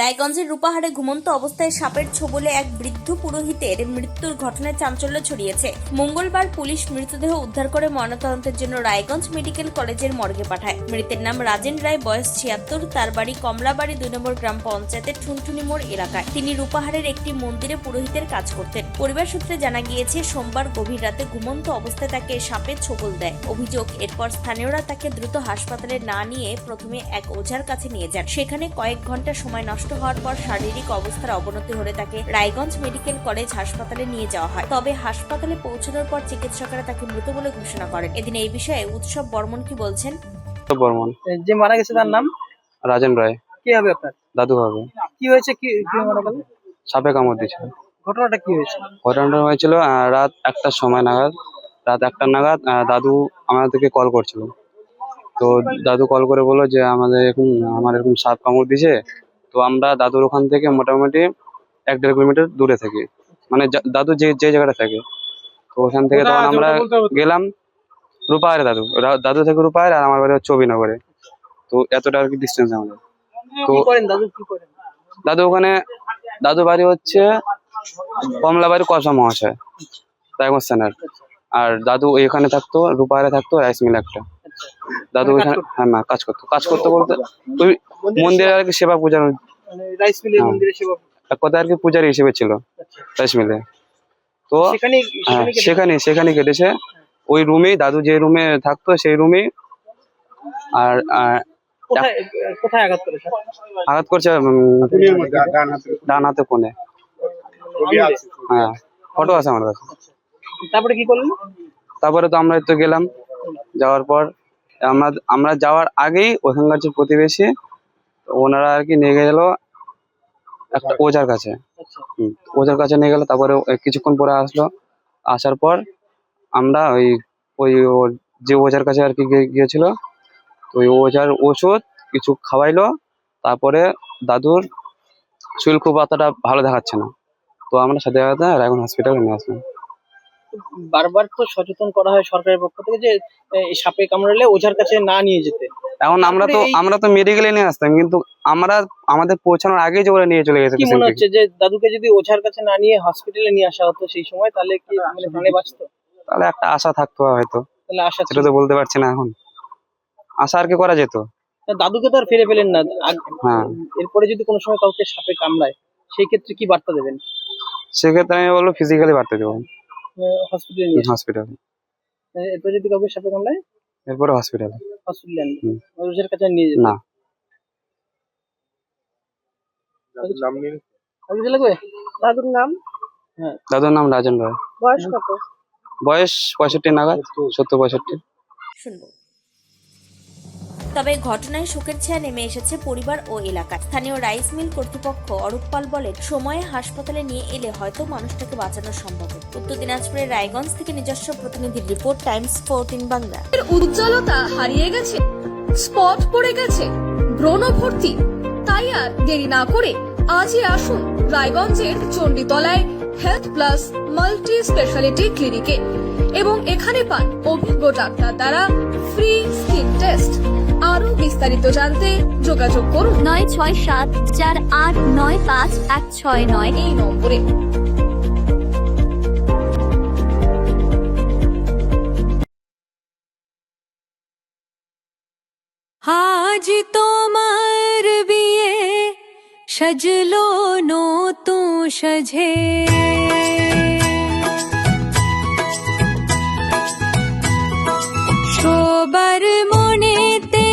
রায়গঞ্জের রূপাহারে ঘুমন্ত অবস্থায় সাপের ছোবলে এক বৃদ্ধ পুরোহিতের মৃত্যুর ঘটনায় চাঞ্চল্য ছড়িয়েছে। মঙ্গলবার পুলিশ মৃতদেহ উদ্ধার করে ময়নাতদন্তের জন্য রায়গঞ্জ মেডিকেল কলেজের মর্গে পাঠায়। মৃতের নাম রাজেন রায়, বয়স 76, তার বাড়ি কমলাবাড়ি 2 নম্বর গ্রাম পঞ্চায়েতের ঠুনঠুনি মোড় এলাকায়। তিনি রূপাহারের একটি মন্দিরে পুরোহিতের কাজ করতেন। পরিবার সূত্রে জানা গিয়েছে, সোমবার গভীর রাতে ঘুমন্ত অবস্থায় তাকে সাপের ছোবল দেয়। অভিযোগ, এরপর স্থানীয়রা তাকে দ্রুত হাসপাতালে না নিয়ে প্রথমে এক ওঝার কাছে নিয়ে যান। সেখানে কয়েক ঘন্টা সময় নষ্ট হওয়ার পর শারীরিক অবস্থার অবনতি হলে তাকে রায়গঞ্জ মেডিকেল কলেজ হাসপাতালে নিয়ে যাওয়া হয়। তবে হাসপাতালে পৌঁছানোর পর চিকিৎসকরা তাকে মৃত বলে ঘোষণা করেন। এদিন এই বিষয়ে উৎসব বর্মন কি বলছেন? বর্মন যে মারা গেছে তার নাম রাজেন রায়। কি হবে আপনার? দাদু হবে। কি হয়েছে? কি মারা গেল? সাপে কামড় দিয়েছিল। ঘটনাটা কি হয়েছে? ঘটনাটা হয়েছিল রাত 1টার সময় নাগাদ। রাত 1টা নাগাদ দাদু আমাদেরকে কল করছিল। তো দাদু কল করে বললো যে আমার এরকম সাপ কামড় দিয়েছে। তো আমরা দাদুর ওখান থেকে মোটামুটি 1-1.5 কিলোমিটার দূরে থাকি, মানে দাদু যে জায়গাটা থাকে। তো ওখান থেকে তখন আমরা গেলাম রূপাহারে। দাদু থেকে রূপাহারে, আর আমার বাড়ি হচ্ছে অভিনগরে। তো এতটা আর কি ডিস্টেন্স আমাদের। তো কি করেন দাদু? কি করেন দাদু ওখানে, দাদু বাড়ি হচ্ছে কমলাবাড়ি কসা মহাশয় রায়গঞ্জ থানার। আর দাদু এখানে থাকতো, রূপাহারে থাকতো, রাইস মিল একটা। দাদু ওইখানে কাজ করতো বলতে ওই মন্দিরে আর কি সেবা পূজার, মানে রাইস মিলের মন্দিরে সেবা, এক কথা আর কি পূজারি হিসেবে ছিল রাইস মিলে। তো সেখানে কেটেছে ওই রুমেই, দাদু যে রুমে থাকতো সেই রুমেই। আর কোথায় আঘাত করেছে? আঘাত করছে ডান হাতে কোণে। হ্যাঁ, ফটো আছে আমার কাছে। তারপরে কি করলেন? তারপরে তো আমরা তো গেলাম। যাওয়ার পর আমরা যাওয়ার আগেই ওখানকার যে প্রতিবেশী ওনারা আর কি নিয়ে গেল একটা ওঝার কাছে। ওঝার কাছে নিয়ে গেল। তারপরে কিছুক্ষণ পরে আসার পর আমরা ওই যে ওঝার কাছে আর কি গিয়েছিল, ওই ওঝার ওষুধ কিছু খাওয়াইলো। তারপরে দাদুর শরীর খুব অতটা ভালো দেখাচ্ছে না। তো আমরা সাথে সাথে রায়গঞ্জ হসপিটালে নিয়ে আসলাম। বারবার তো সচেতন করা হয় সরকারের পক্ষ থেকে যে সাপে কামড়ালে ওঝার কাছে না নিয়ে যেতে। এখন আমরা তো মেডিকেলে নিয়ে আসতাম, কিন্তু আমাদের পৌঁছানোর আগে যে ওরা নিয়ে চলে গেছে। কি মনে হচ্ছে যে দাদুকে যদি ওঝার কাছে না নিয়ে হসপিটালে নিয়ে আসা হতো সেই সময়, তাহলে কি মানে প্রাণে বাঁচতো? তাহলে একটা আশা থাকতো হয়তো। তাহলে আশা সেটা তো বলতে পারছি না এখন। আশা আর কি করা যেত। দাদুকে তো আর ফিরে পেলেন না। হ্যাঁ, এরপরে যদি কোনো সময় কাউকে সাপে কামড়ায় সেই ক্ষেত্রে কি বার্তা দেবেন? সেক্ষেত্রে আমি বলবো ফিজিক্যালি বাড়তে দেবো হসপিটালে। এরপরে যদি কাউকে সাপে কামড়ায় এরপরে হসপিটালে ওঝার কাছে নিয়ে যেতে না। দাদুর নাম? দাদুর নাম রাজেন রায়। বয়স কত? বয়স 65 নাগাদ, 70-65। শুনবো। তবে ঘটনায় শোকের ছায়া নেমে এসেছে পরিবার ও এলাকায়। স্থানীয় রাইস মিল কর্তৃপক্ষ অরূপ পাল বলেন, সময়ে হাসপাতালে নিয়ে এলে হয়তো মানুষটাকে বাঁচানো সম্ভব। উত্তর দিনাজপুরের রায়গঞ্জ থেকে নিজস্ব প্রতিনিধির রিপোর্ট, টাইমস 14 বাংলা। উজ্জ্বলতা হারিয়ে গেছে, স্পট পড়ে গেছে, ব্রণ ভর্তি, তাই আর দেরি না করে আজই আসুন রায়গঞ্জের চণ্ডীতলায় হেলথ প্লাস মাল্টি স্পেশালিটি ক্লিনিকে এবং এখানে পান অভিজ্ঞ ডাক্তার দ্বারা ফ্রি স্কিন টেস্ট। আরো বিস্তারিত জানতে যোগাযোগ করুন 9674895169 এই নম্বরে। আজ তোমার বিয়ে সাজলো নতুন সাজে, সবার মনেতে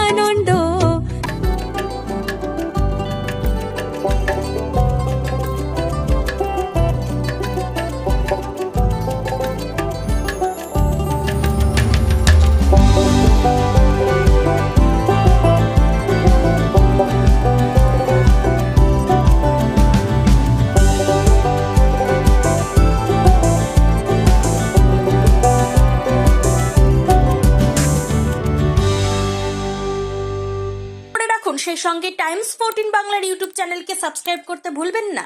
আনন্দ। সেই সঙ্গে টাইমস 14 বাংলার ইউটিউব চ্যানেলকে সাবস্ক্রাইব করতে ভুলবেন না।